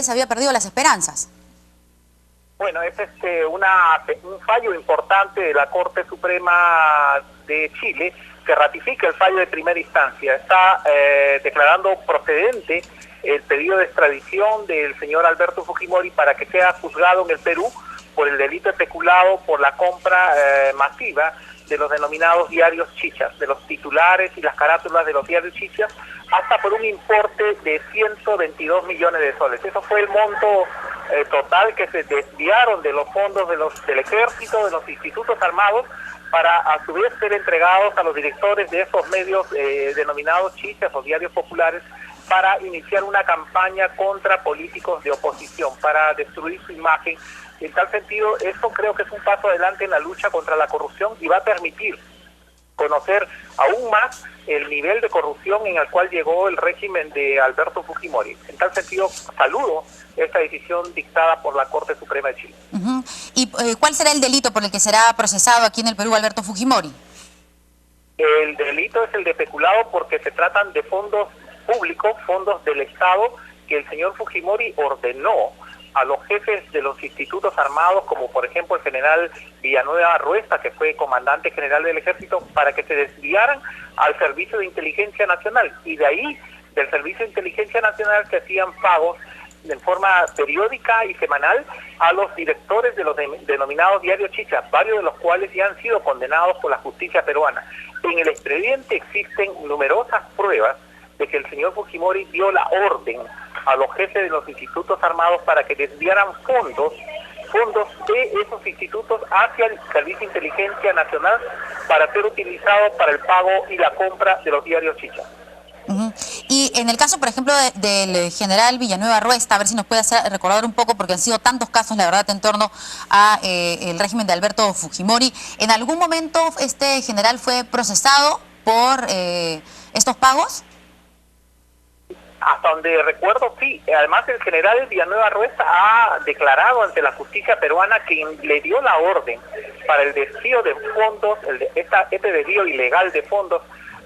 se había perdido las esperanzas. Bueno, es un fallo importante de la Corte Suprema de Chile que ratifica el fallo de primera instancia. Está declarando procedente el pedido de extradición del señor Alberto Fujimori para que sea juzgado en el Perú por el delito especulado por la compra masiva de los denominados diarios chichas, de los titulares y las carátulas de los diarios chichas, hasta por un importe de 122 millones de soles. Eso fue el monto total que se desviaron de los fondos del ejército, de los institutos armados, para a su vez ser entregados a los directores de esos medios denominados chichas o diarios populares, para iniciar una campaña contra políticos de oposición, para destruir su imagen. En tal sentido, esto creo que es un paso adelante en la lucha contra la corrupción y va a permitir conocer aún más el nivel de corrupción en el cual llegó el régimen de Alberto Fujimori. En tal sentido, saludo esta decisión dictada por la Corte Suprema de Chile. ¿Y cuál será el delito por el que será procesado aquí en el Perú Alberto Fujimori? El delito es el de peculado porque se tratan de fondos públicos, fondos del Estado, que el señor Fujimori ordenó a los jefes de los institutos armados, como por ejemplo el general Villanueva Ruesta, que fue comandante general del ejército, para que se desviaran al Servicio de Inteligencia Nacional, y de ahí, del Servicio de Inteligencia Nacional, se hacían pagos en forma periódica y semanal a los directores de los denominados diarios chichas, varios de los cuales ya han sido condenados por la justicia peruana. En el expediente existen numerosas pruebas de que el señor Fujimori dio la orden a los jefes de los institutos armados para que desviaran fondos de esos institutos hacia el Servicio de Inteligencia Nacional para ser utilizados para el pago y la compra de los diarios chichas. Y en el caso, por ejemplo, del general Villanueva Ruesta, a ver si nos puede hacer recordar un poco, porque han sido tantos casos, la verdad, en torno a el régimen de Alberto Fujimori. ¿En algún momento este general fue procesado por estos pagos? Hasta donde recuerdo, sí. Además, el general Villanueva Ruesta ha declarado ante la justicia peruana que le dio la orden para el desvío de fondos, este desvío ilegal de fondos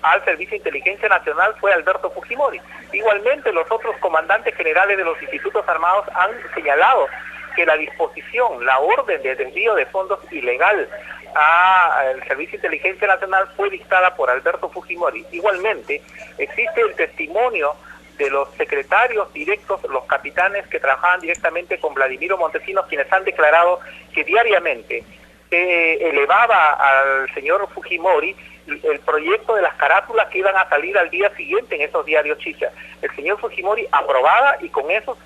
al Servicio de Inteligencia Nacional fue Alberto Fujimori. Igualmente, los otros comandantes generales de los institutos armados han señalado que la disposición, la orden de desvío de fondos ilegal al Servicio de Inteligencia Nacional fue dictada por Alberto Fujimori. Igualmente, existe el testimonio de los secretarios directos, los capitanes que trabajaban directamente con Vladimiro Montesinos, quienes han declarado que diariamente se elevaba al señor Fujimori el proyecto de las carátulas que iban a salir al día siguiente en esos diarios chichas. El señor Fujimori aprobaba y con eso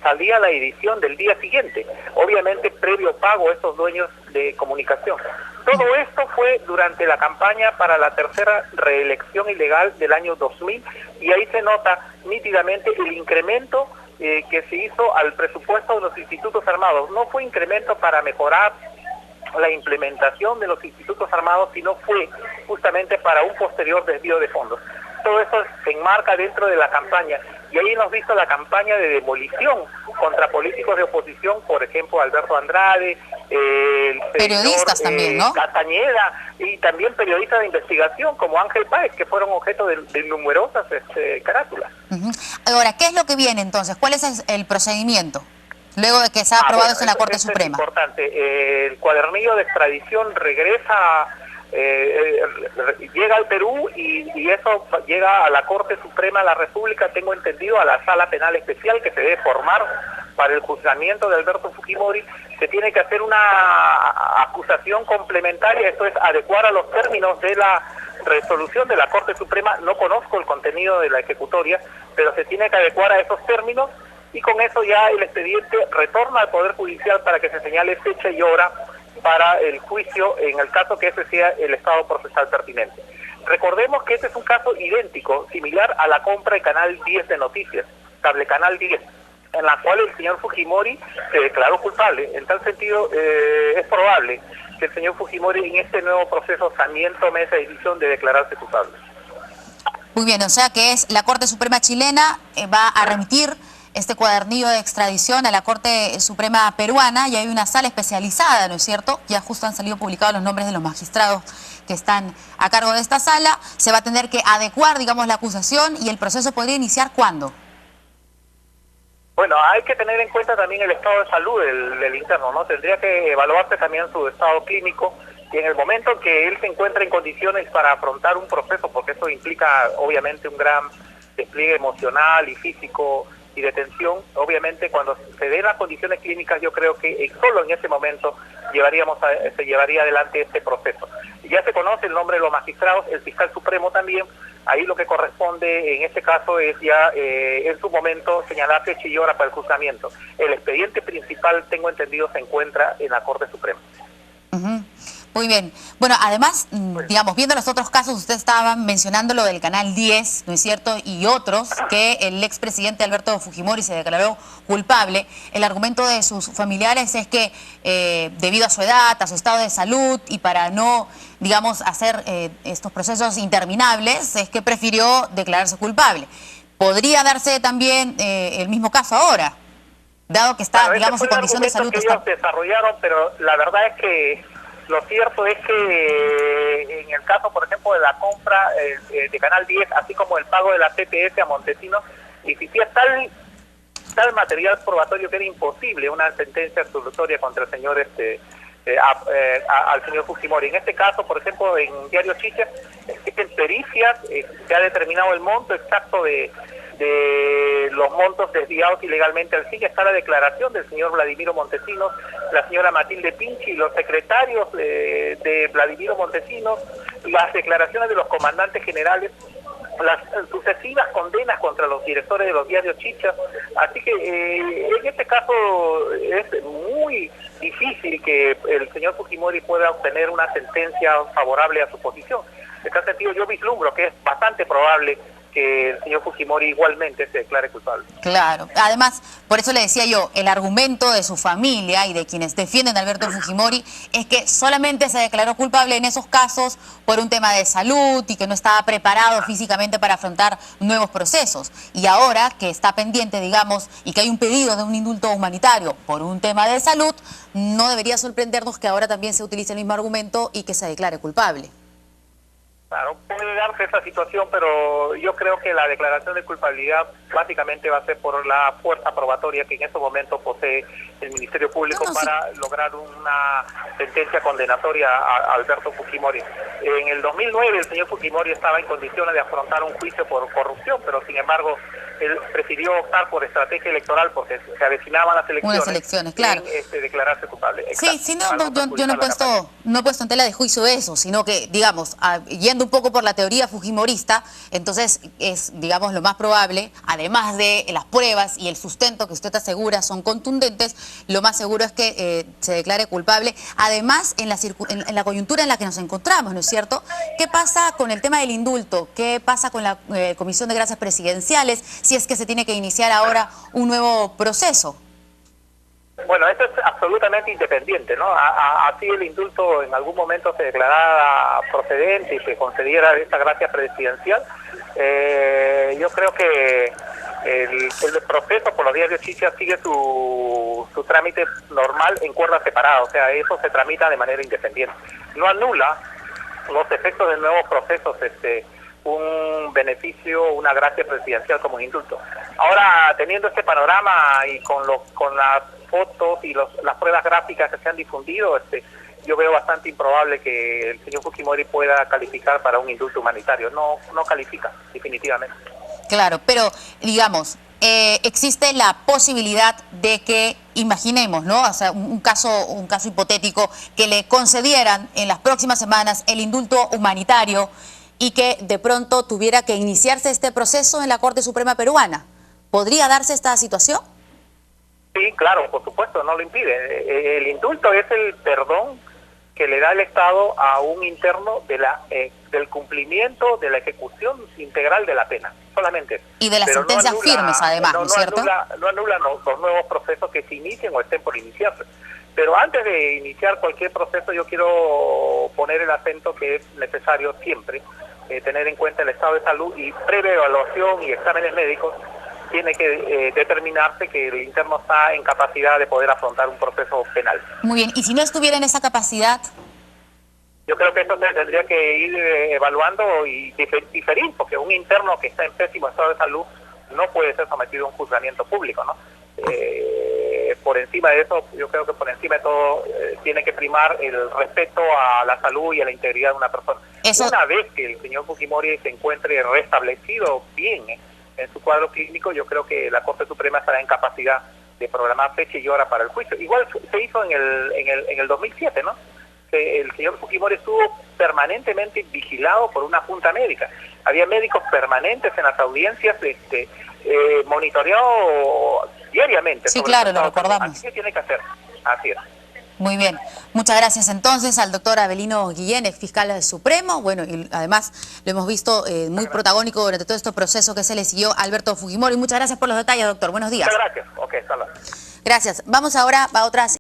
salía la edición del día siguiente, obviamente previo pago a esos dueños de comunicación. Todo esto fue durante la campaña para la tercera reelección ilegal del año 2000, y ahí se nota nítidamente el incremento que se hizo al presupuesto de los institutos armados. No fue incremento para mejorar la implementación de los institutos armados, sino fue justamente para un posterior desvío de fondos. Todo eso se enmarca dentro de la campaña, y ahí hemos visto la campaña de demolición contra políticos de oposición, por ejemplo Alberto Andrade, periodistas señor, también, ¿no? Castañeda, y también periodistas de investigación como Ángel Páez, que fueron objeto de numerosas carátulas. Ahora, ¿qué es lo que viene entonces? ¿Cuál es el procedimiento luego de que se ha aprobado eso en la Corte Suprema? Es importante. El cuadernillo de extradición regresa, llega al Perú y eso llega a la Corte Suprema de la República, tengo entendido, a la Sala Penal Especial que se debe formar para el juzgamiento de Alberto Fujimori. Se tiene que hacer una acusación complementaria, esto es adecuar a los términos de la resolución de la Corte Suprema. No conozco el contenido de la ejecutoria, pero se tiene que adecuar a esos términos, y con eso ya el expediente retorna al Poder Judicial para que se señale fecha y hora para el juicio, en el caso que ese sea el estado procesal pertinente. Recordemos que este es un caso idéntico, similar a la compra de Canal 10 de Noticias, Cable Canal 10, en la cual el señor Fujimori se declaró culpable. En tal sentido, es probable que el señor Fujimori en este nuevo proceso también tome esa decisión de declararse culpable. Muy bien, o sea que es la Corte Suprema chilena va a remitir este cuadernillo de extradición a la Corte Suprema peruana, y hay una sala especializada, ¿no es cierto? Ya justo han salido publicados los nombres de los magistrados que están a cargo de esta sala. Se va a tener que adecuar, digamos, la acusación, y el proceso podría iniciar ¿cuándo? Bueno, hay que tener en cuenta también el estado de salud del interno, ¿no? Tendría que evaluarse también su estado clínico y en el momento en que él se encuentra en condiciones para afrontar un proceso, porque eso implica obviamente un gran despliegue emocional y físico y de tensión, obviamente cuando se den las condiciones clínicas yo creo que solo en ese momento se llevaría adelante este proceso. Ya se conoce el nombre de los magistrados, el fiscal supremo también. Ahí lo que corresponde en este caso es ya en su momento señalar fecha y hora para el juzgamiento. El expediente principal, tengo entendido, se encuentra en la Corte Suprema. Ujú. Muy bien. Bueno, además, digamos, viendo los otros casos, usted estaba mencionando lo del Canal 10, ¿no es cierto? Y otros que el expresidente Alberto Fujimori se declaró culpable. El argumento de sus familiares es que debido a su edad, a su estado de salud y para no, digamos, hacer estos procesos interminables, es que prefirió declararse culpable. ¿Podría darse también el mismo caso ahora? Dado que está, digamos, su condición de salud que está... ellos desarrollaron, pero la verdad es que lo cierto es que en el caso, por ejemplo, de la compra de Canal 10, así como el pago de la CTS a Montesinos, existía tal material probatorio que era imposible una sentencia absolutoria contra el señor al señor Fujimori. En este caso, por ejemplo, en Diario Chicha, existen pericias, se ha determinado el monto exacto de los montos desviados ilegalmente al CIE. Está la declaración del señor Vladimiro Montesinos, la señora Matilde Pinchi, los secretarios de Vladimiro Montesinos, las declaraciones de los comandantes generales, las sucesivas condenas contra los directores de los diarios Chicha. Así que en este caso es muy difícil que el señor Fujimori pueda obtener una sentencia favorable a su posición. En este sentido yo vislumbro que es bastante probable que el señor Fujimori igualmente se declare culpable. Claro. Además, por eso le decía yo, el argumento de su familia y de quienes defienden a Alberto Fujimori es que solamente se declaró culpable en esos casos por un tema de salud y que no estaba preparado físicamente para afrontar nuevos procesos. Y ahora que está pendiente, digamos, y que hay un pedido de un indulto humanitario por un tema de salud, no debería sorprendernos que ahora también se utilice el mismo argumento y que se declare culpable. Claro, puede darse esa situación, pero yo creo que la declaración de culpabilidad básicamente va a ser por la fuerza probatoria que en estos momentos posee el Ministerio Público para lograr una sentencia condenatoria a Alberto Fujimori. En el 2009 el señor Fujimori estaba en condiciones de afrontar un juicio por corrupción, pero sin embargo él prefirió optar por estrategia electoral porque se avecinaban las elecciones. Unas elecciones, claro. En declararse culpable. Exacto. Sí, yo no he puesto en tela de juicio eso, sino que, digamos, yendo un poco por la teoría fujimorista, entonces es, digamos, lo más probable, además de las pruebas y el sustento que usted asegura son contundentes, lo más seguro es que se declare culpable. Además, en la coyuntura en la que nos encontramos, ¿no es cierto? ¿Qué pasa con el tema del indulto? ¿Qué pasa con la Comisión de Gracias Presidenciales? Si es que se tiene que iniciar ahora un nuevo proceso. Bueno, esto es absolutamente independiente, ¿no? Así el indulto en algún momento se declarara procedente y se concediera esta gracia presidencial. Yo creo que el proceso por los diarios Chicha sigue su trámite normal en cuerda separada, o sea, eso se tramita de manera independiente. No anula los efectos del nuevo proceso, un beneficio, una gracia presidencial como un indulto. Ahora, teniendo este panorama y con las fotos y las pruebas gráficas que se han difundido, yo veo bastante improbable que el señor Fujimori pueda calificar para un indulto humanitario. No califica, definitivamente. Claro, pero digamos, existe la posibilidad de que, imaginemos, ¿no? O sea, un caso hipotético, que le concedieran en las próximas semanas el indulto humanitario y que de pronto tuviera que iniciarse este proceso en la Corte Suprema Peruana. ¿Podría darse esta situación? Sí, claro, por supuesto, no lo impide. El indulto es el perdón que le da el Estado a un interno del cumplimiento de la ejecución integral de la pena, solamente eso. Y de las sentencias firmes, además, ¿no es cierto? No anulan los nuevos procesos que se inicien o estén por iniciarse. Pero antes de iniciar cualquier proceso, yo quiero poner el acento que es necesario siempre tener en cuenta el estado de salud y previa evaluación y exámenes médicos. Tiene que determinarse que el interno está en capacidad de poder afrontar un proceso penal. Muy bien, ¿y si no estuviera en esa capacidad? Yo creo que eso se tendría que ir evaluando y diferir, porque un interno que está en pésimo estado de salud no puede ser sometido a un juzgamiento público, ¿no? Por encima de eso, yo creo que por encima de todo tiene que primar el respeto a la salud y a la integridad de una persona. Una vez que el señor Fujimori se encuentre restablecido bien en su cuadro clínico, yo creo que la Corte Suprema estará en capacidad de programar fecha y hora para el juicio. Igual se hizo en el 2007, ¿no? El señor Fujimori estuvo permanentemente vigilado por una junta médica. Había médicos permanentes en las audiencias, monitoreado diariamente. Sí, claro, lo recordamos. Así que tiene que hacer. Así es. Muy bien. Muchas gracias entonces al doctor Avelino Guillén, ex fiscal supremo. Bueno, y además lo hemos visto muy protagónico durante todo este proceso que se le siguió a Alberto Fujimori. Muchas gracias por los detalles, doctor. Buenos días. Muchas gracias. Ok, hasta luego. Gracias. Vamos ahora a otras